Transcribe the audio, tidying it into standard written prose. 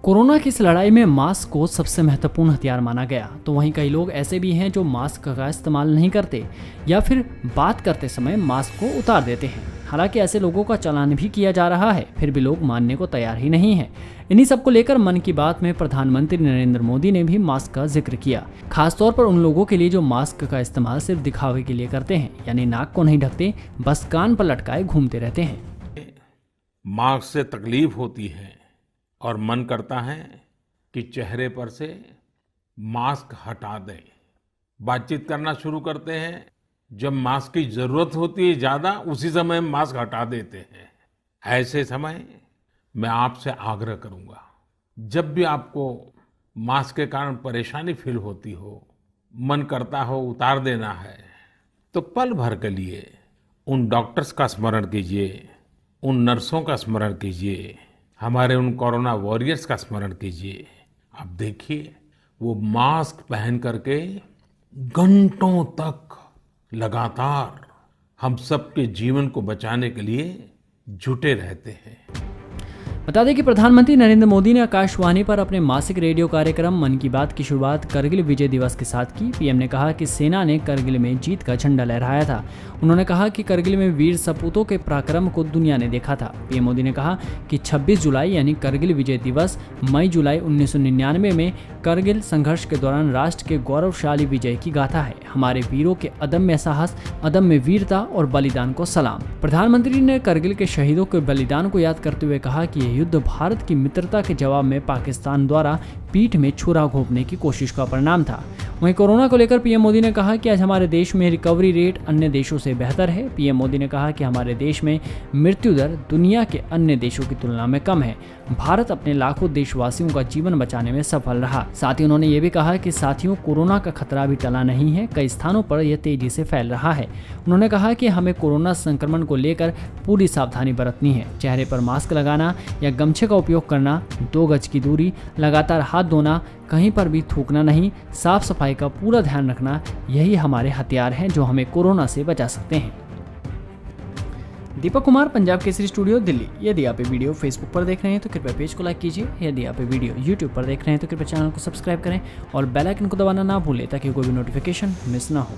Corona की इस लड़ाई में मास्क को सबसे महत्वपूर्ण हथियार माना गया, तो वहीं कई लोग ऐसे भी हैं जो मास्क का इस्तेमाल नहीं करते या फिर बात करते समय मास्क को उतार देते हैं। हालांकि ऐसे लोगों का चालान भी किया जा रहा है, फिर भी लोग मानने को तैयार ही नहीं है। इन्हीं सबको लेकर मन की बात में प्रधानमंत्री नरेंद्र मोदी ने भी मास्क का जिक्र किया, खासतौर पर उन लोगों के लिए जो मास्क का इस्तेमाल सिर्फ दिखावे के लिए करते हैं, यानी नाक को नहीं ढकते, बस कान पर लटकाए घूमते रहते हैं। मास्क से तकलीफ होती है और मन करता है कि चेहरे पर से मास्क हटा दें। बातचीत करना शुरू करते हैं, जब मास्क की जरूरत होती है ज्यादा, उसी समय मास्क हटा देते हैं। ऐसे समय मैं आपसे आग्रह करूंगा, जब भी आपको मास्क के कारण परेशानी फील होती हो, मन करता हो उतार देना है, तो पल भर के लिए उन डॉक्टर्स का स्मरण कीजिए, उन नर्सों का स्मरण कीजिए, हमारे उन कोरोना वॉरियर्स का स्मरण कीजिए। आप देखिए, वो मास्क पहन करके घंटों तक लगातार हम सबके जीवन को बचाने के लिए जुटे रहते हैं। बता दें कि प्रधानमंत्री नरेंद्र मोदी ने आकाशवाणी पर अपने मासिक रेडियो कार्यक्रम मन की बात की शुरुआत करगिल विजय दिवस के साथ की। पीएम ने कहा कि सेना ने करगिल में जीत का झंडा लहराया था। उन्होंने कहा कि करगिल में वीर सपूतों के पराक्रम को दुनिया ने देखा था। पीएम मोदी ने कहा कि 26 जुलाई यानी करगिल विजय दिवस मई जुलाई 1999 में करगिल संघर्ष के दौरान राष्ट्र के गौरवशाली विजय की गाथा है। हमारे वीरों के अदम्य साहस, अदम्य वीरता और बलिदान को सलाम। प्रधानमंत्री ने करगिल के शहीदों के बलिदान को याद करते हुए कहा कि युद्ध भारत की मित्रता के जवाब में पाकिस्तान द्वारा पीठ में छुरा घोंपने की कोशिश का परिणाम था। वहीं कोरोना को लेकर पीएम मोदी ने कहा कि आज हमारे देश में रिकवरी रेट अन्य देशों से बेहतर है। पीएम मोदी ने कहा कि हमारे देश में मृत्यु दर दुनिया के अन्य देशों की तुलना में कम है। भारत अपने लाखों देशवासियों का जीवन बचाने में सफल रहा। साथ ही उन्होंने ये भी कहा कि साथियों, कोरोना का खतरा भी टला नहीं है, कई स्थानों पर यह तेजी से फैल रहा है। उन्होंने कहा कि हमें कोरोना संक्रमण को लेकर पूरी सावधानी बरतनी है। चेहरे पर मास्क लगाना या गमछे का उपयोग करना, 2 गज की दूरी, लगातार हाथ धोना, कहीं पर भी थूकना नहीं, साफ सफाई का पूरा ध्यान रखना, यही हमारे हथियार हैं जो हमें कोरोना से बचा सकते हैं। दीपक कुमार, पंजाब केसरी स्टूडियो, दिल्ली। यदि आप ये वीडियो फेसबुक पर देख रहे हैं तो कृपया पेज को लाइक कीजिए। यदि आप ये वीडियो यूट्यूब पर देख रहे हैं तो कृपया चैनल को सब्सक्राइब करें और बेल आइकन को दबाना ना भूलें ताकि कोई भी नोटिफिकेशन मिस ना हो।